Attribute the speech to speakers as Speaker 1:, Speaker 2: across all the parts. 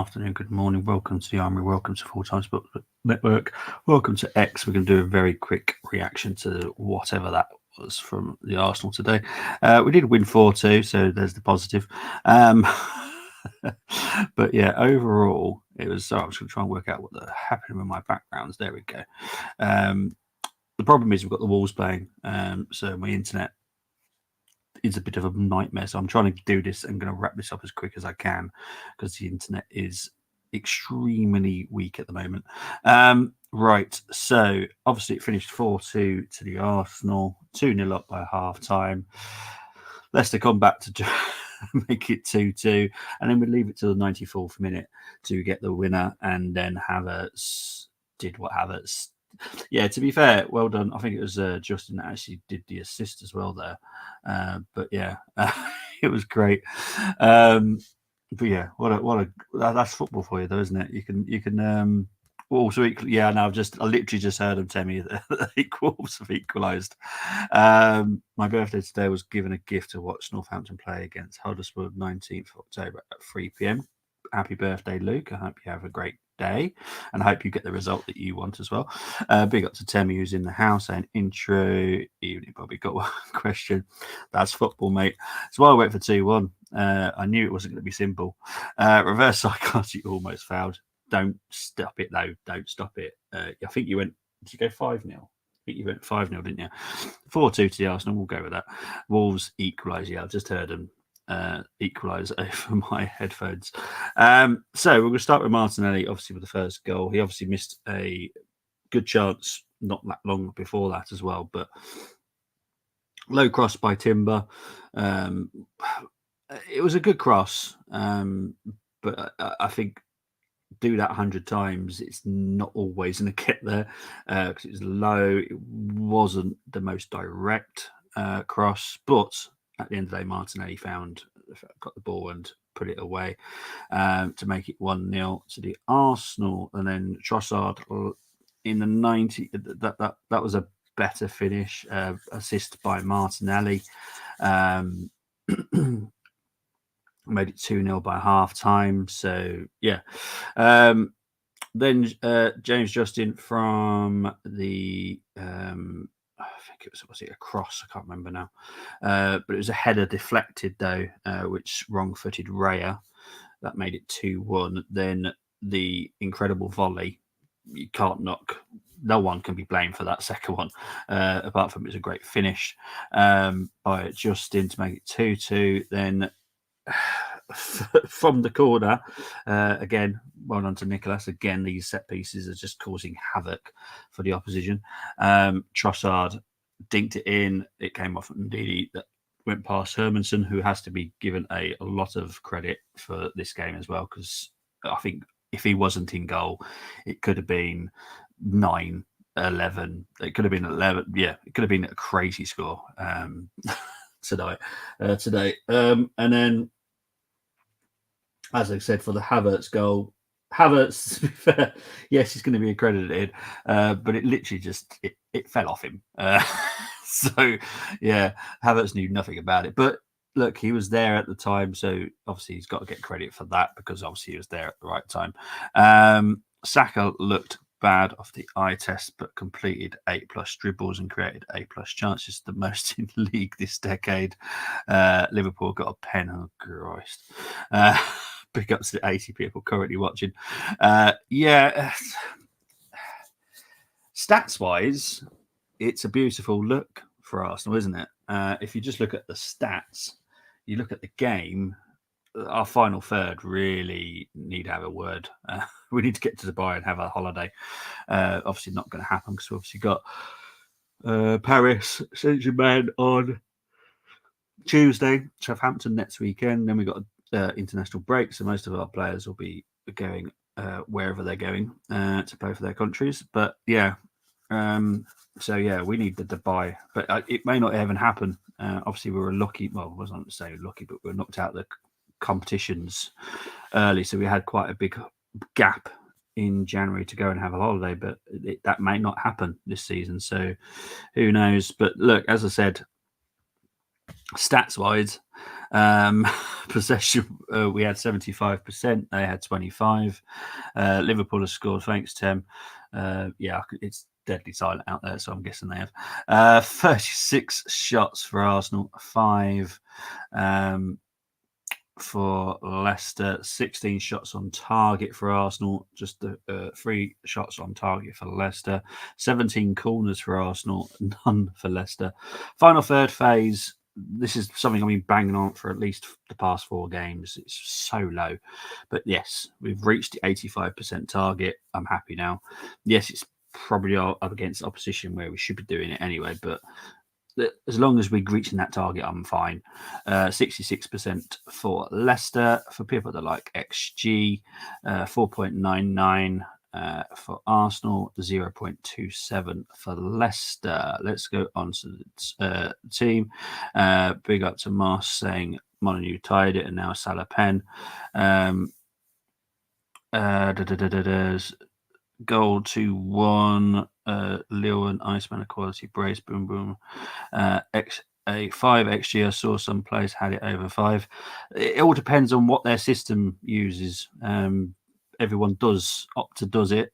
Speaker 1: afternoon, good morning. Welcome to the Armory. Welcome to Full Time Sports Network. Welcome to X. We're going to do a very quick reaction to whatever that was from the Arsenal today. We did win 4-2, so there's the positive. But yeah, overall, it was. So I was going to try and work out what happened with my backgrounds. There we go. The problem is we've got the Wolves playing, so my internet is a bit of a nightmare. So I'm trying to do this and going to wrap this up as quick as I can because the internet is extremely weak at the moment. Right, so obviously it finished 4-2 to the Arsenal, 2-0 up by half time. Leicester come back to make it 2-2, and then we leave it to the 94th minute to get the winner, and then Havertz did what Havertz. Yeah, to be fair, well done. I think it was Justin that actually did the assist as well there. But yeah, it was great. But yeah, that's football for you, though, isn't it? You can also equally. Yeah, no, I literally just heard him tell me that the Wolves have equalised. My birthday today was given a gift to watch Northampton play against Huddersfield 19th of October at 3 p.m. Happy birthday, Luke. I hope you have a great day and I hope you get the result that you want as well. Big up to Temi who's in the house saying intro, even he probably got one question. That's football, mate. So while I wait for 2-1, I knew it wasn't going to be simple. Reverse psychology almost fouled. Don't stop it though. Don't stop it. I think you went, did you go 5-0? I think you went 5-0, didn't you? 4-2 to the Arsenal. We'll go with that. Wolves equalise. Yeah, I've just heard them equalise over my headphones. So we're going to start with Martinelli, obviously, with the first goal. He obviously missed a good chance not that long before that as well, but low cross by Timber. It was a good cross, but I think do that 100 times, it's not always going to get there because it was low. It wasn't the most direct cross, but at the end of the day, Martinelli got the ball and put it away to make it 1-0 to the Arsenal. And then Trossard in the 90, that was a better finish, assist by Martinelli. Made it 2-0 by half time. So yeah. Then James Justin from the I think was it a cross? I can't remember now. But it was a header deflected though, which wrong-footed Raya. That made it 2-1. Then the incredible volley. You can't knock. No one can be blamed for that second one, apart from it was a great finish by Justin to make it 2-2. Then from the corner, again, well done to Nicholas. Again, these set pieces are just causing havoc for the opposition. Trossard dinked it in. It came off Ndidi that went past Hermanson, who has to be given a lot of credit for this game as well, because I think if he wasn't in goal, it could have been 9-11. It could have been 11. Yeah, it could have been a crazy score today. And then, as I said, for the Havertz goal, Havertz, to be fair, yes, he's going to be accredited, but it literally just it fell off him. So yeah, Havertz knew nothing about it. But look, he was there at the time, so obviously he's got to get credit for that because obviously he was there at the right time. Saka looked bad off the eye test, but completed 8+ dribbles and created 8+ chances, the most in the league this decade. Liverpool got a pen. Oh Christ! Big ups to the 80 people currently watching. Yeah, stats wise, it's a beautiful look for Arsenal, isn't it? If you just look at the stats, you look at the game. Our final third really need to have a word. We need to get to Dubai and have a holiday. Obviously not going to happen because we obviously got Paris Saint-Germain on Tuesday, Southampton next weekend. Then we got international break, so most of our players will be going wherever they're going to play for their countries. But yeah, so yeah, we need the Dubai, but it may not even happen. Obviously, we were lucky. Well, I wasn't say lucky, but we were knocked out of the competitions early, so we had quite a big gap in January to go and have a holiday. But that may not happen this season, so who knows? But look, as I said, stats wise, Possession, we had 75%. They had 25. Liverpool has scored. Thanks, Tim. Yeah, it's deadly silent out there, so I'm guessing they have. 36 shots for Arsenal, 5 for Leicester, 16 shots on target for Arsenal, just 3 shots on target for Leicester, 17 corners for Arsenal, none for Leicester. Final third phase. This is something I've been banging on for at least the past 4 games. It's so low. But yes, we've reached the 85% target. I'm happy now. Yes, it's probably up against opposition where we should be doing it anyway, but as long as we're reaching that target, I'm fine. 66% for Leicester. For people that like XG, 4.99 for Arsenal, 0.27 for Leicester. Let's go on to the team. Big up to Moss saying Molyneux tied it and now Salah Pen. Goal 2-1. Lille and Iceman, a quality brace. Boom, boom. A 5 XG. I saw some players had it over 5. It all depends on what their system uses. Everyone does. Opta does it.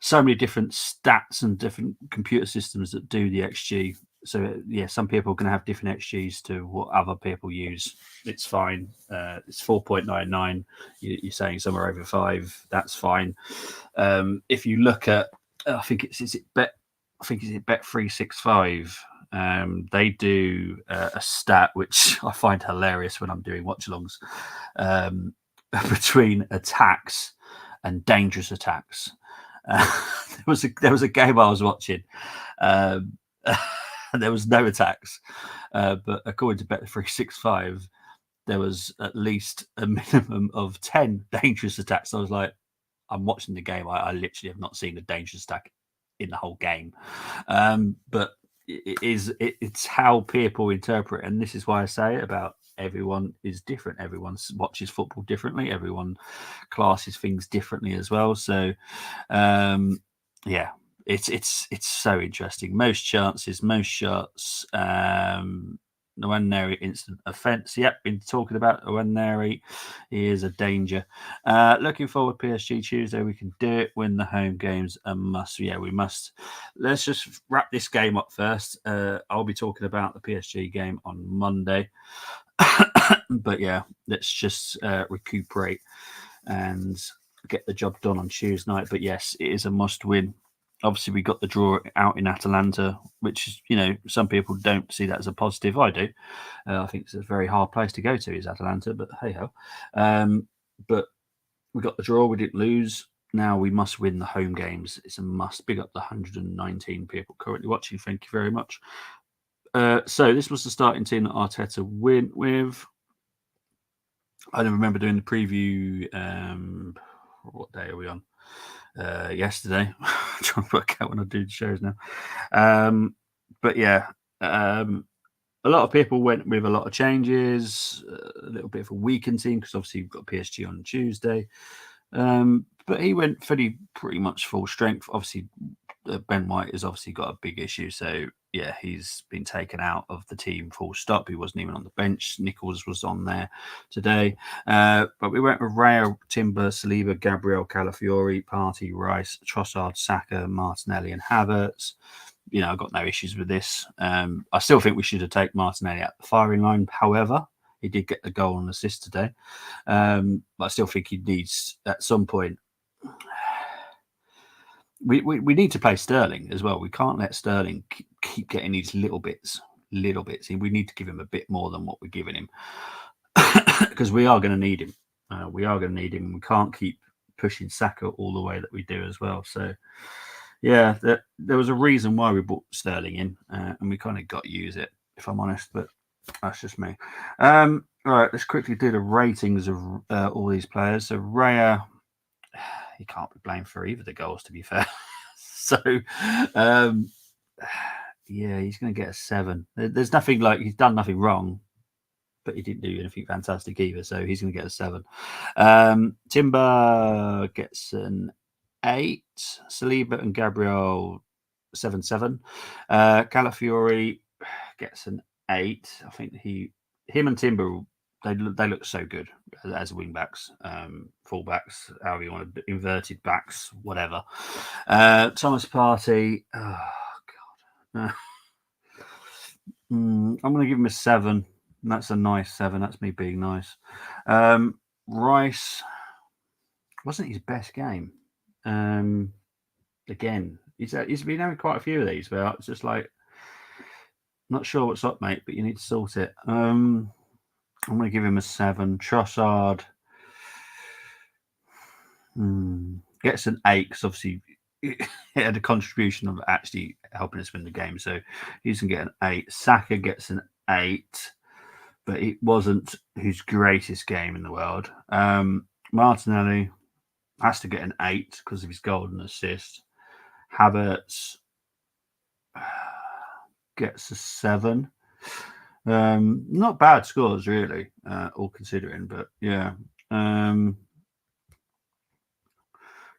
Speaker 1: So many different stats and different computer systems that do the XG. So yeah, some people are going to have different XGs to what other people use. It's fine. It's 4.99. You're saying somewhere over 5. That's fine. If you look at, I think it's Bet365. They do a stat which I find hilarious when I'm doing watch-alongs between attacks and dangerous attacks. There was a game I was watching. There was no attacks, but according to Bet365, there was at least a minimum of 10 dangerous attacks. I was like, I'm watching the game. I literally have not seen a dangerous attack in the whole game. But it's how people interpret, and this is why I say about everyone is different. Everyone watches football differently. Everyone classes things differently as well. So, yeah, it's so interesting. Most chances, most shots. Nwaneri instant offence. Yep, been talking about Nwaneri. He is a danger. Looking forward, PSG Tuesday. We can do it. Win the home games a must. Yeah, we must. Let's just wrap this game up first. I'll be talking about the PSG game on Monday. But yeah, let's just recuperate and get the job done on Tuesday night. But yes, it is a must win. Obviously, we got the draw out in Atalanta, which is, some people don't see that as a positive. I do. I think it's a very hard place to go to, is Atalanta, but hey ho. But we got the draw, we didn't lose. Now we must win the home games. It's a must. Big up the 119 people currently watching. Thank you very much. So this was the starting team that Arteta went with. I don't remember doing the preview. What day are we on? Yesterday. I'm trying to work out when I do the shows now. But yeah, a lot of people went with a lot of changes, a little bit of a weakened team because obviously you've got PSG on Tuesday. But he went pretty much full strength. Obviously, Ben White has obviously got a big issue. So yeah, he's been taken out of the team full stop. He wasn't even on the bench. Nichols was on there today. But we went with Raya, Timber, Saliba, Gabriel, Calafiori, Partey, Rice, Trossard, Saka, Martinelli and Havertz. I've got no issues with this. I still think we should have taken Martinelli out the firing line. However, he did get the goal and assist today. But I still think he needs, at some point, we need to play Sterling as well. We can't let Sterling keep getting these little bits. We need to give him a bit more than what we're giving him because we are going to need him. We can't keep pushing Saka all the way that we do as well. So, yeah, there was a reason why we brought Sterling in, and we kind of got to use it, if I'm honest. But that's just me. All right, let's quickly do the ratings of all these players. So Raya, he can't be blamed for either the goals, to be fair. So, yeah, he's going to get a 7. There's nothing like he's done nothing wrong, but he didn't do anything fantastic either. So he's going to get a 7. Timber gets an 8. Saliba and Gabriel 7-7. Calafiori gets an 8. I think him and Timber, they look so good as wing backs, full backs, however you want to, inverted backs, whatever. Thomas Partey, oh god, I'm going to give him a 7. That's a nice 7. That's me being nice. Rice wasn't his best game. Again, he's been having quite a few of these, but it's just like, not sure what's up, mate, but you need to sort it. I'm going to give him a 7. Trossard gets an 8 because obviously it had a contribution of actually helping us win the game, so he's going to get an 8. Saka gets an 8, but it wasn't his greatest game in the world. Martinelli has to get an 8 because of his golden assist. Havertz gets a 7. Not bad scores, really, all considering, but yeah.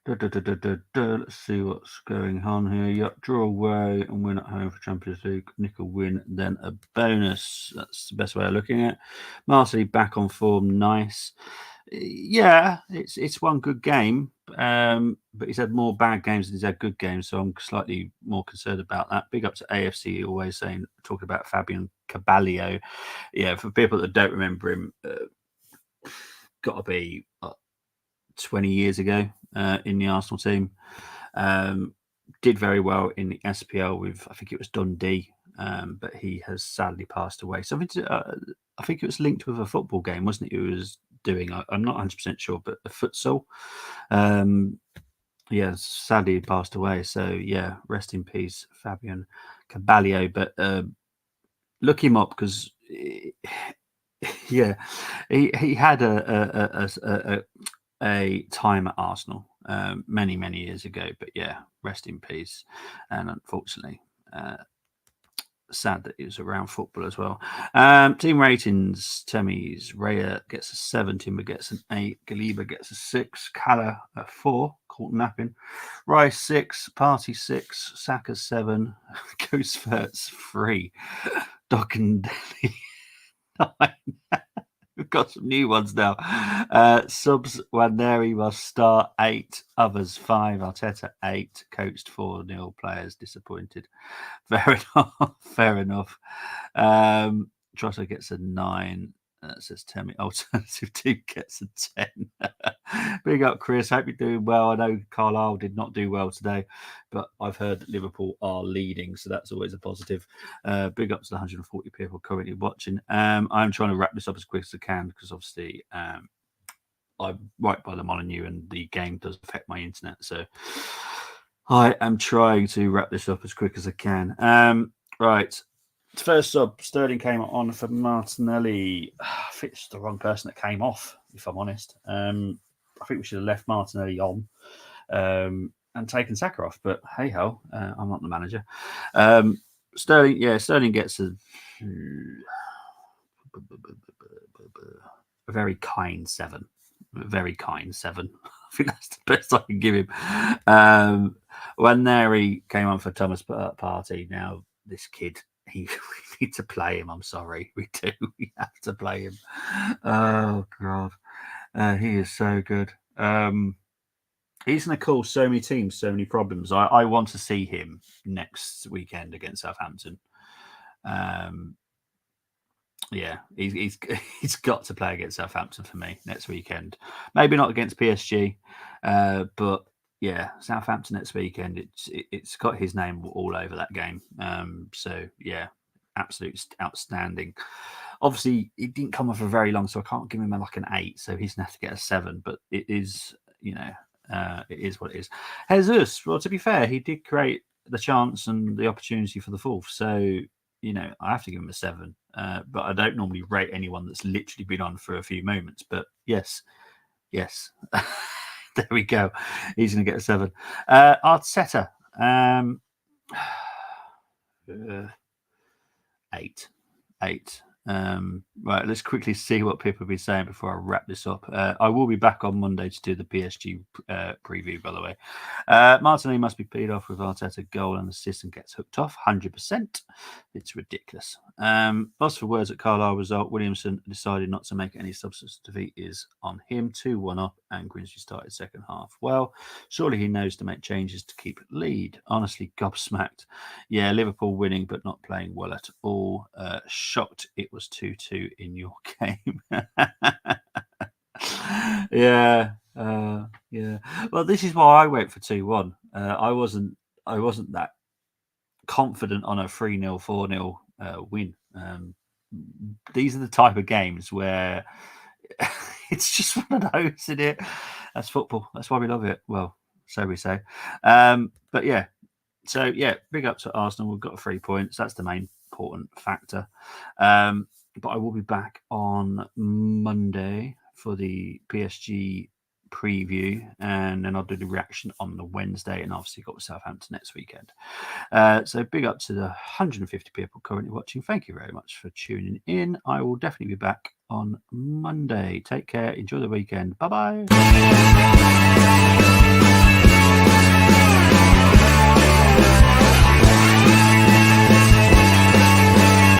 Speaker 1: Let's see what's going on here. Yep, draw away and win at home for Champions League. Nickel win, then a bonus. That's the best way of looking at it. Marseille back on form, nice. Yeah, it's one good game, but he's had more bad games than he's had good games, so I'm slightly more concerned about that. Big up to AFC, always talking about Fabian Caballero. Yeah, for people that don't remember him, got to be 20 years ago in the Arsenal team. Did very well in the SPL with, I think it was Dundee, but he has sadly passed away. Something I think it was linked with a football game, wasn't it? He was doing, I'm not 100% sure, but a futsal. Yeah, sadly he passed away. So yeah, rest in peace, Fabian Caballero. But look him up because yeah, he had a time at Arsenal many years ago. But yeah, rest in peace. And unfortunately, sad that he was around football as well. Team ratings: Temi's Raya gets a 7, Timber gets an 8, Galiba gets a 6, Kala a 4, caught napping, Rice 6, Partey 6, Saka 7, Ghost Verts 3, Dockendelli 9. We've got some new ones now. Subs Waneri must start 8, others 5, Arteta 8, coached 4-0, players disappointed. Fair enough. Fair enough. Trosso gets a 9. Says Temi. Alternative team gets a 10. Big up, Chris. Hope you're doing well. I know Carlisle did not do well today, but I've heard that Liverpool are leading, so that's always a positive. Big up to the 140 people currently watching. I'm trying to wrap this up as quick as I can because obviously I'm right by the Molyneux and the game does affect my internet. So I am trying to wrap this up as quick as I can. Right. First sub, Sterling came on for Martinelli. I think it's the wrong person that came off, if I'm honest. I think we should have left Martinelli on and taken Saka off, but hey ho, I'm not the manager. Sterling gets a very kind 7. Very kind 7. I think that's the best I can give him. When Neri came on for Thomas Partey, now this kid, we need to play him. I'm sorry, we do. We have to play him. Oh god, he is so good. He's going to cause so many teams so many problems. I want to see him next weekend against Southampton. Yeah, he's got to play against Southampton for me next weekend. Maybe not against PSG, but yeah, Southampton next weekend. It's got his name all over that game. So yeah, absolutely outstanding. Obviously, it didn't come off for very long, so I can't give him like an 8. So he's going to have to get a 7. But it is, it is what it is. Jesus, well, to be fair, he did create the chance and the opportunity for the 4th. So I have to give him a 7. But I don't normally rate anyone that's literally been on for a few moments. But yes. There we go. He's going to get a 7. Arteta, 8. Right, let's quickly see what people have been saying before I wrap this up. I will be back on Monday to do the PSG preview, by the way. Martinelli must be paid off with Arteta goal and assist and gets hooked off. 100%. It's ridiculous. Lost for words at Carlisle result. Williamson decided not to make any substance. Defeat is on him. 2-1 up, and Grimsby started second half. Well, surely he knows to make changes to keep it lead. Honestly, gobsmacked. Yeah, Liverpool winning but not playing well at all. Shocked it was 2-2 in your game. Yeah. Yeah. Well, this is why I went for 2-1. I wasn't that confident on a 3-0, 4-0 win. These are the type of games where it's just one of those, isn't it? That's football. That's why we love it. Well, so we say. But yeah. So yeah, big up to Arsenal. We've got 3 points. That's the main important factor. But I will be back on Monday for the PSG preview, and then I'll do the reaction on the Wednesday, and obviously got Southampton next weekend. So big up to the 150 people currently watching. Thank you very much for tuning in. I will definitely be back on Monday. Take care. Enjoy the weekend. Bye-bye.